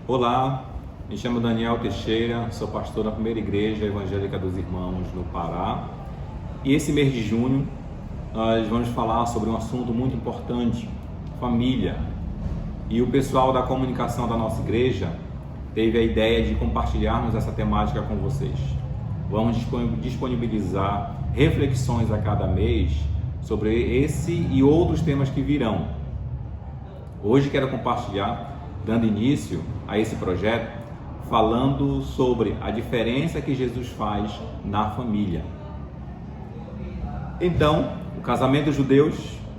Olá, me chamo Daniel Teixeira, sou pastor da Primeira Igreja Evangélica dos Irmãos no Pará. E esse mês de junho nós vamos falar sobre um assunto muito importante, família. E o pessoal da comunicação da nossa igreja teve a ideia de compartilharmos essa temática com vocês. Vamos disponibilizar reflexões a cada mês sobre esse e outros temas que virão. Hoje quero compartilhar, dando início a esse projeto, falando sobre a diferença que Jesus faz na família. Então, o casamento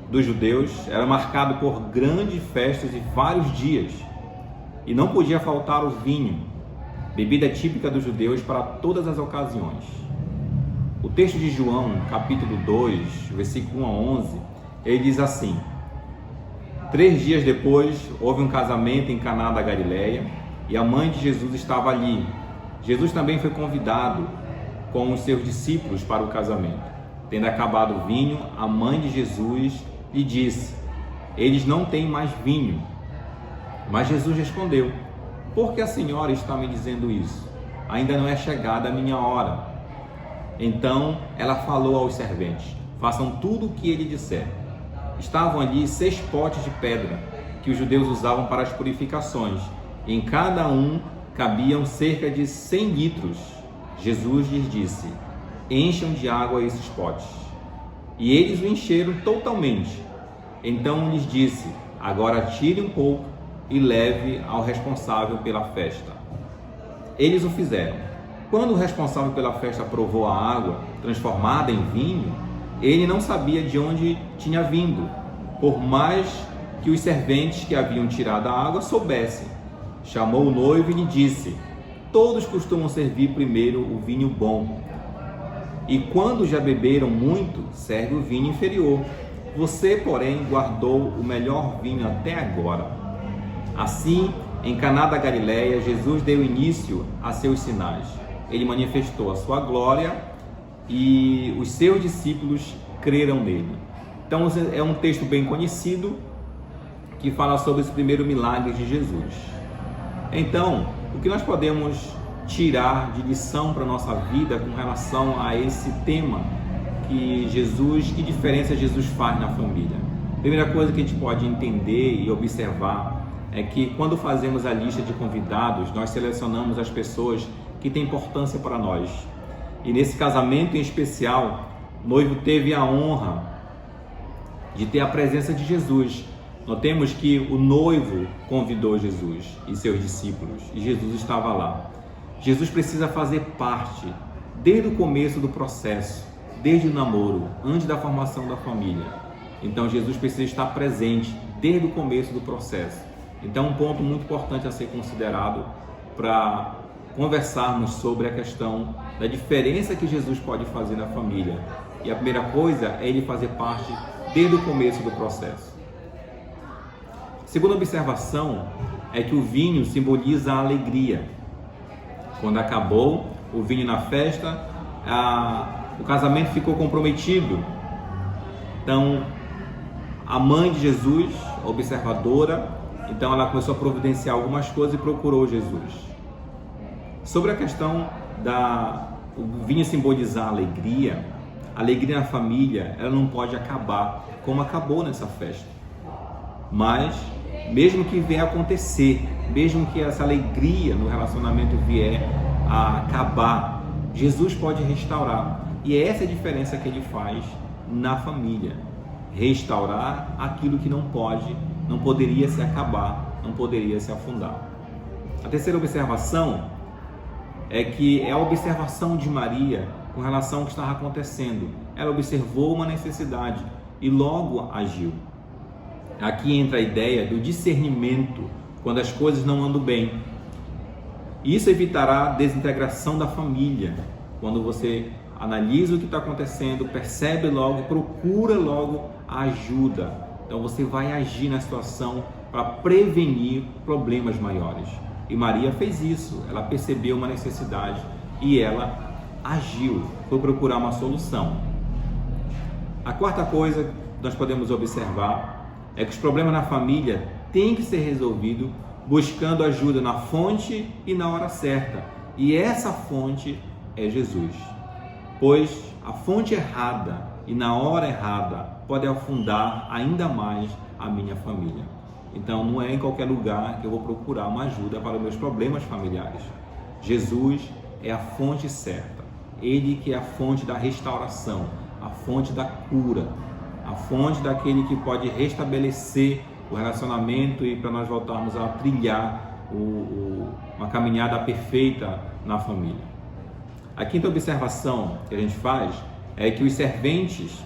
dos judeus era marcado por grandes festas e vários dias, e não podia faltar o vinho, bebida típica dos judeus para todas as ocasiões. O texto de João, capítulo 2, versículo 1 a 11, ele diz assim: 3 dias depois, houve um casamento em Caná da Galileia e a mãe de Jesus estava ali. Jesus também foi convidado com os seus discípulos para o casamento. Tendo acabado o vinho, a mãe de Jesus lhe disse: eles não têm mais vinho. Mas Jesus respondeu: por que a senhora está me dizendo isso? Ainda não é chegada a minha hora. Então ela falou aos serventes: façam tudo o que ele disser. Estavam ali 6 potes de pedra que os judeus usavam para as purificações. Em cada um cabiam cerca de 100 litros. Jesus lhes disse: encham de água esses potes. E eles o encheram totalmente. Então lhes disse: agora tire um pouco e leve ao responsável pela festa. Eles o fizeram. Quando o responsável pela festa provou a água transformada em vinho, ele não sabia de onde tinha vindo, por mais que os serventes que haviam tirado a água soubessem. Chamou o noivo e lhe disse: todos costumam servir primeiro o vinho bom, e quando já beberam muito, serve o vinho inferior. Você, porém, guardou o melhor vinho até agora. Assim, em Caná da Galileia, Jesus deu início a seus sinais. Ele manifestou a sua glória e os seus discípulos creram nele. Então é um texto bem conhecido que fala sobre esse primeiro milagre de Jesus. Então, o que nós podemos tirar de lição para a nossa vida com relação a esse tema que diferença Jesus faz na família? A primeira coisa que a gente pode entender e observar é que quando fazemos a lista de convidados, nós selecionamos as pessoas que têm importância para nós. E nesse casamento em especial, o noivo teve a honra de ter a presença de Jesus. Notemos que o noivo convidou Jesus e seus discípulos, e Jesus estava lá. Jesus precisa fazer parte desde o começo do processo, desde o namoro, antes da formação da família. Então Jesus precisa estar presente desde o começo do processo. Então um ponto muito importante a ser considerado para conversarmos sobre a questão da diferença que Jesus pode fazer na família. E a primeira coisa é ele fazer parte desde o começo do processo. A segunda observação é que o vinho simboliza a alegria. Quando acabou o vinho na festa, o casamento ficou comprometido. Então, a mãe de Jesus, observadora, então ela começou a providenciar algumas coisas e procurou Jesus. Sobre a questão o vinho simbolizar a alegria na família, ela não pode acabar como acabou nessa festa. Mas, mesmo que venha a acontecer, mesmo que essa alegria no relacionamento vier a acabar, Jesus pode restaurar. E é essa a diferença que ele faz na família. Restaurar aquilo que não poderia se acabar, não poderia se afundar. A terceira observação é que é a observação de Maria com relação ao que estava acontecendo. Ela observou uma necessidade e logo agiu. Aqui entra a ideia do discernimento quando as coisas não andam bem. Isso evitará a desintegração da família. Quando você analisa o que está acontecendo, percebe logo, procura logo a ajuda. Então você vai agir na situação para prevenir problemas maiores. E Maria fez isso, ela percebeu uma necessidade e ela agiu, foi procurar uma solução. A quarta coisa que nós podemos observar é que os problemas na família têm que ser resolvidos buscando ajuda na fonte e na hora certa. E essa fonte é Jesus. Pois a fonte errada e na hora errada pode afundar ainda mais a minha família. Então não é em qualquer lugar que eu vou procurar uma ajuda para os meus problemas familiares. Jesus é a fonte certa. Ele que é a fonte da restauração, a fonte da cura, a fonte daquele que pode restabelecer o relacionamento e para nós voltarmos a trilhar uma caminhada perfeita na família. A quinta observação que a gente faz é que os serventes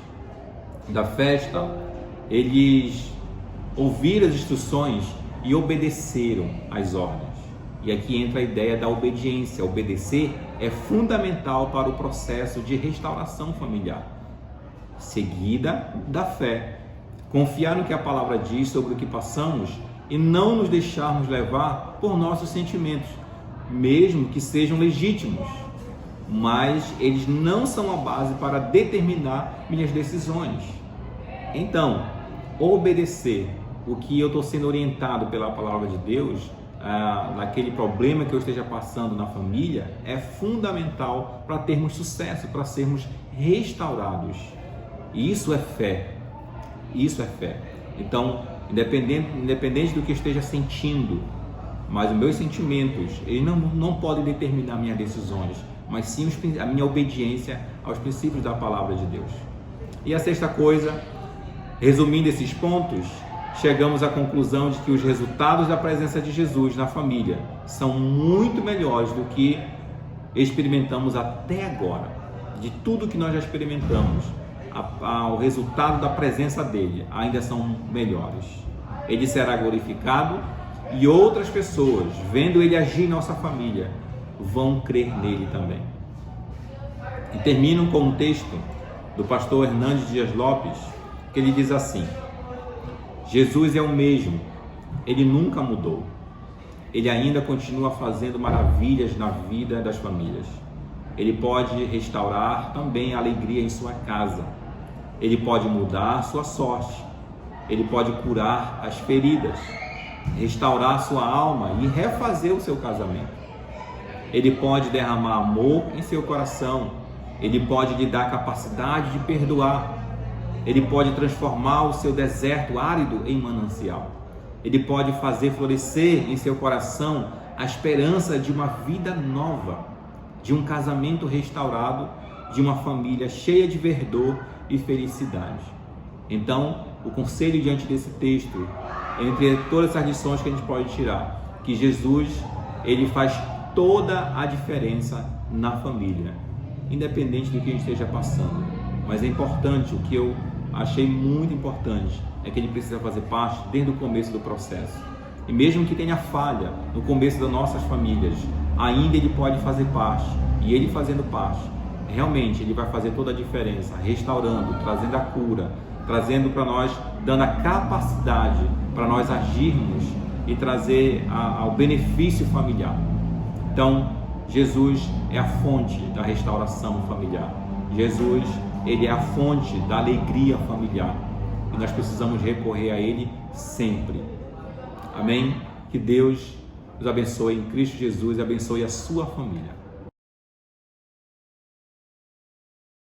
da festa, eles ouviram as instruções e obedeceram às ordens. E aqui entra a ideia da obediência. Obedecer é fundamental para o processo de restauração familiar, seguida da fé. Confiar no que a palavra diz sobre o que passamos e não nos deixarmos levar por nossos sentimentos, mesmo que sejam legítimos, mas eles não são a base para determinar minhas decisões. Então, obedecer o que eu estou sendo orientado pela palavra de Deus, naquele problema que eu esteja passando na família, é fundamental para termos sucesso, para sermos restaurados. Isso é fé. Isso é fé. Então, independente do que eu esteja sentindo, mas os meus sentimentos, eles não podem determinar minhas decisões, mas sim a minha obediência aos princípios da palavra de Deus. E a sexta coisa, resumindo esses pontos, chegamos à conclusão de que os resultados da presença de Jesus na família são muito melhores do que experimentamos até agora. De tudo que nós já experimentamos, o resultado da presença dele ainda são melhores. Ele será glorificado e outras pessoas, vendo ele agir em nossa família, vão crer nele também. E termino com um texto do pastor Hernandes Dias Lopes, que ele diz assim: Jesus é o mesmo, ele nunca mudou. Ele ainda continua fazendo maravilhas na vida das famílias. Ele pode restaurar também a alegria em sua casa. Ele pode mudar sua sorte. Ele pode curar as feridas, restaurar sua alma e refazer o seu casamento. Ele pode derramar amor em seu coração. Ele pode lhe dar capacidade de perdoar. Ele pode transformar o seu deserto árido em manancial. Ele pode fazer florescer em seu coração a esperança de uma vida nova, de um casamento restaurado, de uma família cheia de verdor e felicidade. Então, o conselho diante desse texto, entre todas essas lições que a gente pode tirar, que Jesus, ele faz toda a diferença na família, independente do que a gente esteja passando. Mas é importante, o que eu achei muito importante, é que ele precisa fazer parte desde o começo do processo. E mesmo que tenha falha no começo das nossas famílias, ainda ele pode fazer parte. E ele fazendo parte, realmente ele vai fazer toda a diferença, restaurando, trazendo a cura, trazendo para nós, dando a capacidade para nós agirmos e trazer ao benefício familiar. Então, Jesus é a fonte da restauração familiar. Jesus, ele é a fonte da alegria familiar. E nós precisamos recorrer a ele sempre. Amém? Que Deus nos abençoe em Cristo Jesus e abençoe a sua família.